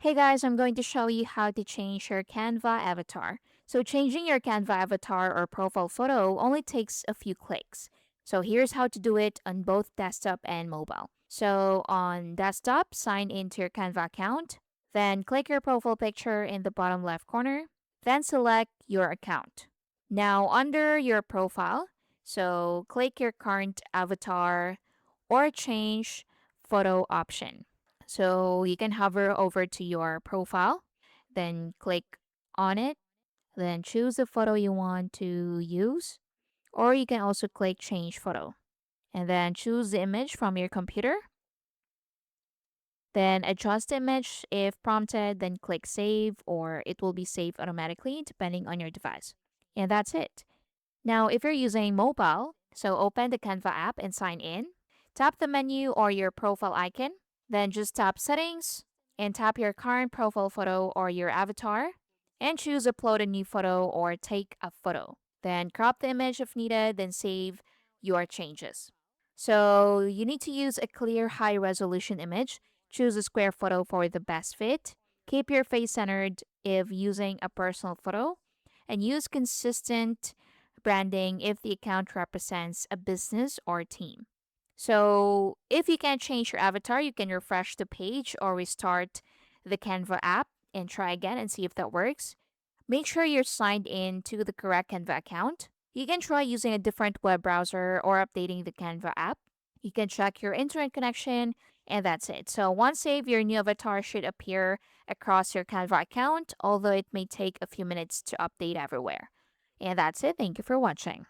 Hey guys, I'm going to show you how to change your Canva avatar. So changing your Canva avatar or profile photo only takes a few clicks. So here's how to do it on both desktop and mobile. So on desktop, sign into your Canva account, then click your profile picture in the bottom left corner, then select your account. Now under your profile, so click your current avatar or change photo option. So you can hover over to your profile, then click on it, then choose the photo you want to use, or you can also click change photo and then choose the image from your computer. Then adjust the image if prompted, then click save or it will be saved automatically depending on your device. And that's it. Now, if you're using mobile, so open the Canva app and sign in. Tap the menu or your profile icon, then just tap settings and tap your current profile photo or your avatar and choose upload a new photo or take a photo. Then crop the image if needed, then save your changes. So you need to use a clear high resolution image. Choose a square photo for the best fit. Keep your face centered if using a personal photo and use consistent branding if the account represents a business or team. So, if you can't change your avatar, you can refresh the page or restart the Canva app and try again and see if that works. Make sure you're signed in to the correct Canva account. You can try using a different web browser or updating the Canva app. You can check your internet connection, and that's it. So, once saved, your new avatar should appear across your Canva account, although it may take a few minutes to update everywhere. And that's it. Thank you for watching.